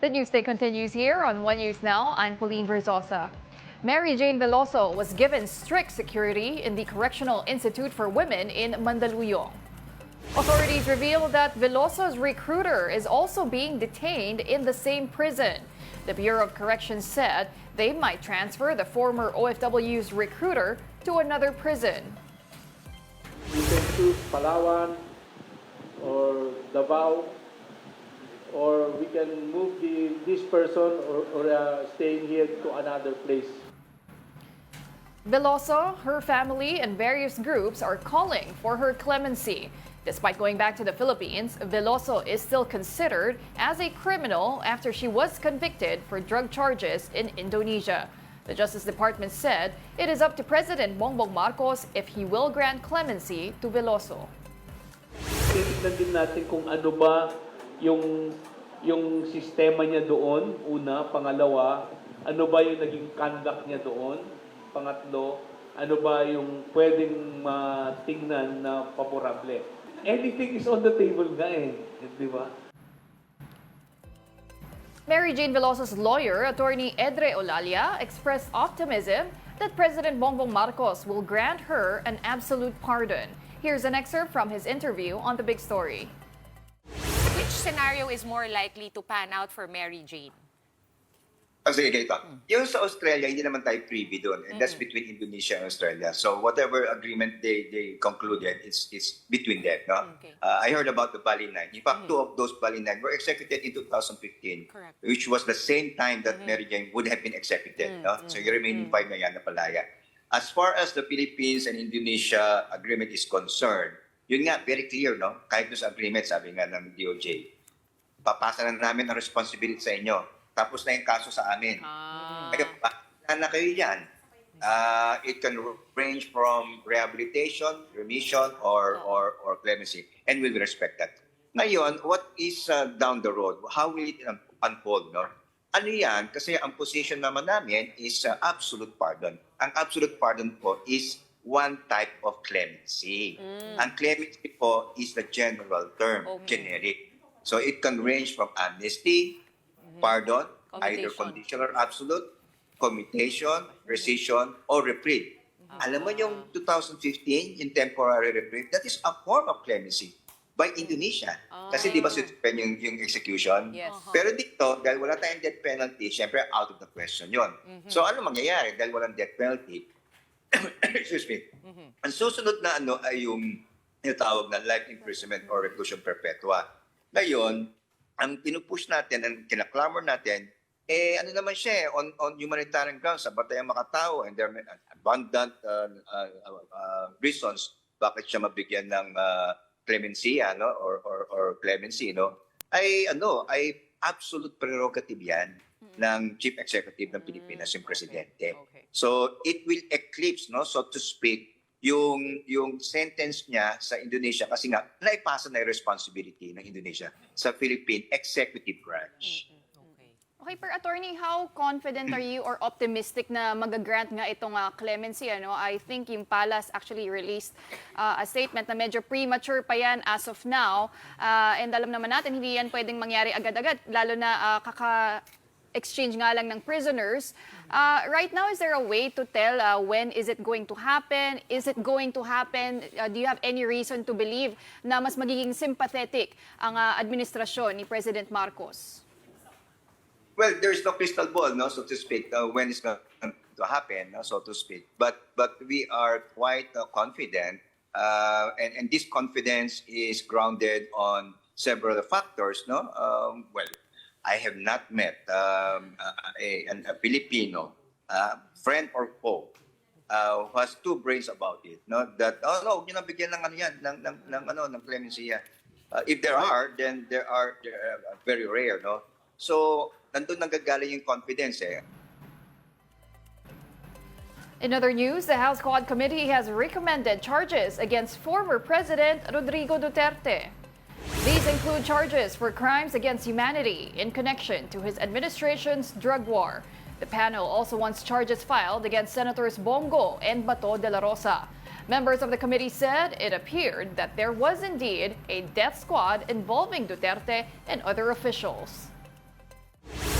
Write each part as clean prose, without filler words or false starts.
The Newsday continues here on One News Now. I'm Pauline Verzosa. Mary Jane Veloso was given strict security in the Correctional Institute for Women in Mandaluyong. Authorities reveal that Veloso's recruiter is also being detained in the same prison. The Bureau of Corrections said they might transfer the former OFW's recruiter to another prison. We can choose Palawan or Davao, or we can move this person or staying here to another place. Veloso, her family, and various groups are calling for her clemency. Despite going back to the Philippines, Veloso is still considered as a criminal after she was convicted for drug charges in Indonesia. The Justice Department said it is up to President Bongbong Marcos if he will grant clemency to Veloso. Titignan din natin kung ano ba yung sistema niya doon, una. Pangalawa, ano ba yung naging conduct niya doon? Pangatlo, ano ba yung pwedeng matingnan na favorable? Anything is on the table nga di ba? Mary Jane Veloso's lawyer, attorney Edre Olalia, expressed optimism that President Bongbong Marcos will grant her an absolute pardon. Here's an excerpt from his interview on The Big Story. Which scenario is more likely to pan out for Mary Jane? Sige, ganito. Yung sa Australia, hindi naman tayo privy doon. And that's between Indonesia and Australia. So whatever agreement they concluded, it's between them. No? Okay. I heard about the Bali 9. In fact, two of those Bali 9 were executed in 2015. Correct. Which was the same time that Mary Jane would have been executed. No? So yung remaining 5 na yan na palaya. As far as the Philippines and Indonesia agreement is concerned, yun nga, very clear, no? Kahit sa agreement, sabi nga ng DOJ, papasa na namin ang responsibility sa inyo. Tapos na yung kaso sa amin. Kaya na kayo yan. It can range from rehabilitation, remission, or clemency. And we'll respect that. Ngayon, what is down the road? How will it unfold? No? Ano yan? Kasi ang position naman namin is absolute pardon. Ang absolute pardon po is one type of clemency. Ang clemency po is the general term, generic. So it can range from amnesty, pardon, either conditional or absolute, commutation, rescission, or reprieve. Alam mo yung 2015, yung temporary reprieve, that is a form of clemency by Indonesia. Kasi di ba suspend yung execution? Yes. Pero dito, dahil wala tayong death penalty, syempre out of the question yon. So ano mangyayari dahil walang death penalty? Excuse me. Ang susunod na ay yung tawag na life imprisonment or reclusion perpetua. Ngayon, ang pinupush natin, ang kinaklamor natin, ano naman siya, on humanitarian grounds, sa batayang makatao, and there are abundant reasons bakit siya mabigyan ng clemency, or clemency, ay absolute prerogative yan ng Chief Executive ng Pilipinas, yung Presidente. Okay. So, it will eclipse, so to speak, yung sentence niya sa Indonesia kasi nga naipasa na yung responsibility ng Indonesia sa Philippine Executive Branch. Okay, per attorney, how confident are you or optimistic na mag-grant nga itong clemency? I think yung Palace actually released a statement na medyo premature pa yan as of now. And alam naman natin, hindi yan pwedeng mangyari agad-agad, lalo na exchange nga lang ng prisoners. Right now, is there a way to tell when is it going to happen? Is it going to happen? Do you have any reason to believe na mas magiging sympathetic ang administrasyon ni President Marcos? Well, there's no crystal ball, so to speak, when it's going to happen, so to speak. But we are quite confident, and this confidence is grounded on several factors, well, I have not met a Filipino, friend or foe, who has two brains about it. That huwag niyo nabigyan ng clemency. If there are, then they are very rare. So nandun nanggagaling yung confidence. In other news, the House Quad Committee has recommended charges against former President Rodrigo Duterte. These include charges for crimes against humanity in connection to his administration's drug war. The panel also wants charges filed against Senators Bongo and Bato de la Rosa. Members of the committee said it appeared that there was indeed a death squad involving Duterte and other officials.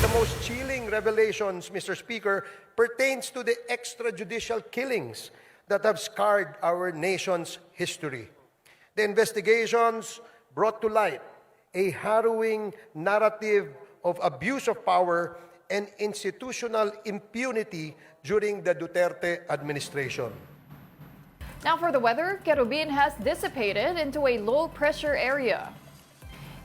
the most chilling revelations, Mr. Speaker, pertains to the extrajudicial killings that have scarred our nation's history. The investigations brought to light a harrowing narrative of abuse of power and institutional impunity during the Duterte administration. Now for the weather, Kerubin has dissipated into a low-pressure area.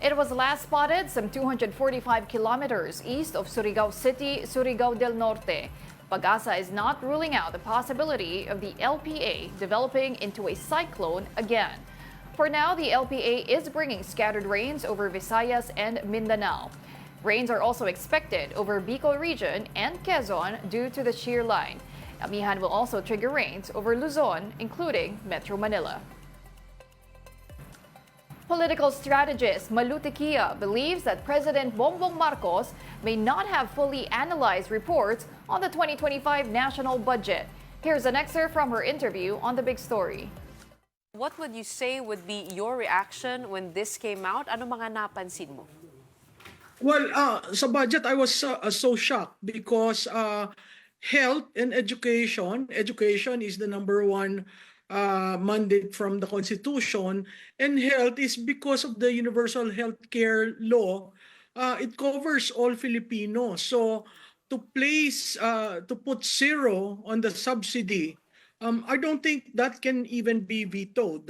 It was last spotted some 245 kilometers east of Surigao City, Surigao del Norte. Pag-asa is not ruling out the possibility of the LPA developing into a cyclone again. For now, the LPA is bringing scattered rains over Visayas and Mindanao. Rains are also expected over Bicol region and Quezon due to the shear line. Amihan will also trigger rains over Luzon, including Metro Manila. Political strategist Malu Tequia believes that President Bongbong Marcos may not have fully analyzed reports on the 2025 national budget. Here's an excerpt from her interview on The Big Story. What would you say would be your reaction when this came out? Ano mga napansin mo? Well, sa budget, I was so shocked because health and education is the number one mandate from the Constitution, and health is because of the Universal Health Care Law. It covers all Filipinos. So to put zero on the subsidy, I don't think that can even be vetoed.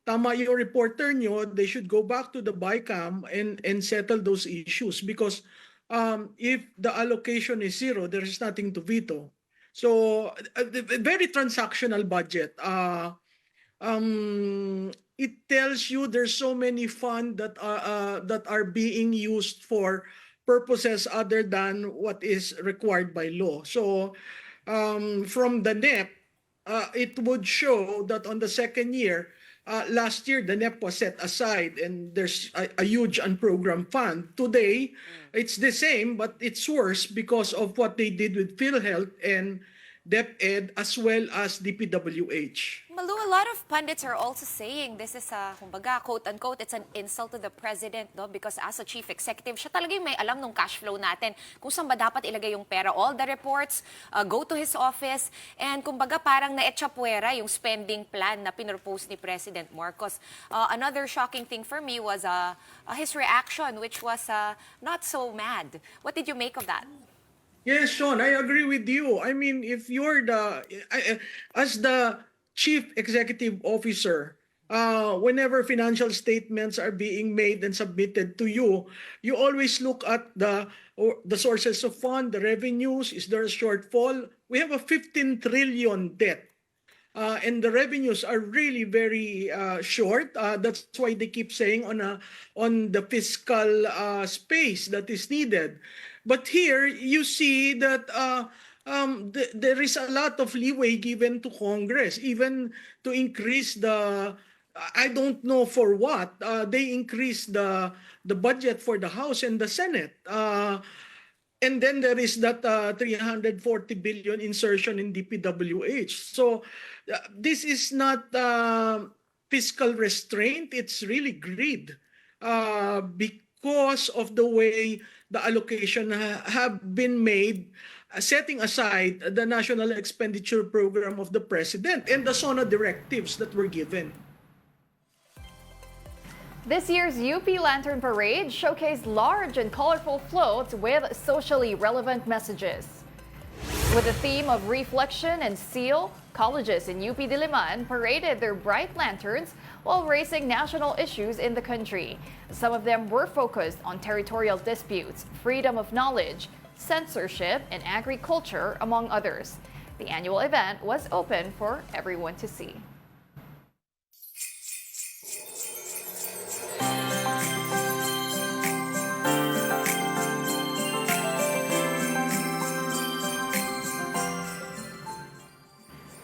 Tama yung reporter nyo, they should go back to the BICAM and settle those issues because if the allocation is zero, there is nothing to veto. So, a very transactional budget. It tells you there's so many funds that are being used for purposes other than what is required by law. So, from the NEP, it would show that on the second year, last year, the NEP was set aside and there's a huge unprogrammed fund. Today, it's the same, but it's worse because of what they did with PhilHealth and DepEd as well as DPWH. Malu, a lot of pundits are also saying this is a, kumbaga, quote-unquote, it's an insult to the president, no? Because as a chief executive, siya talaga yung may alam nung cash flow natin, kung saan ba dapat ilagay yung pera. All the reports go to his office, and kumbaga parang naetsapuera yung spending plan na pinropose ni President Marcos. Another shocking thing for me was his reaction, which was not so mad. What did you make of that? Yes, Sean, I agree with you. I mean, if you're as the chief executive officer, whenever financial statements are being made and submitted to you, you always look at the sources of fund, the revenues. Is there a shortfall? We have a 15 trillion debt. And the revenues are really very short. That's why they keep saying on the fiscal space that is needed. But here you see that there is a lot of leeway given to Congress, even to increase the. I don't know for what they increase the budget for the House and the Senate. And then there is that 340 billion insertion in DPWH. So this is not fiscal restraint, it's really greed because of the way the allocation have been made, setting aside the national expenditure program of the president and the SONA directives that were given. This year's UP Lantern Parade showcased large and colorful floats with socially relevant messages. With the theme of reflection and seal, colleges in UP Diliman paraded their bright lanterns while raising national issues in the country. Some of them were focused on territorial disputes, freedom of knowledge, censorship, and agriculture, among others. The annual event was open for everyone to see.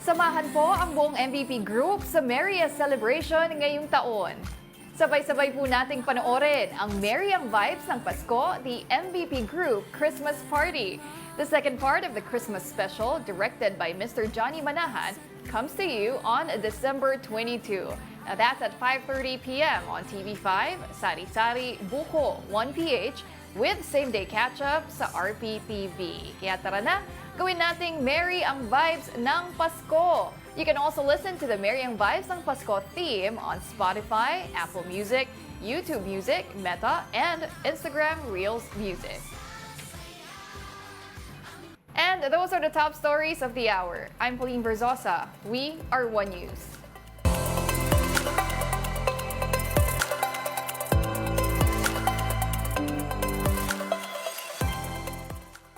Samahan po ang buong MVP Group sa merriest celebration ngayong taon. Sabay-sabay po nating panoorin ang merryang vibes ng Pasko, the MVP Group Christmas Party. The second part of the Christmas special, directed by Mr. Johnny Manahan, comes to you on December 22. Now that's at 5:30 p.m. on TV5, Sari Sari, Buko, 1PH, with same-day catch-up sa RPTV. Kaya tara na, gawin nating merry ang vibes ng Pasko. You can also listen to the Merry ang Vibes ng Pasko theme on Spotify, Apple Music, YouTube Music, Meta, and Instagram Reels Music. And those are the top stories of the hour. I'm Pauline Verzosa. We are One News.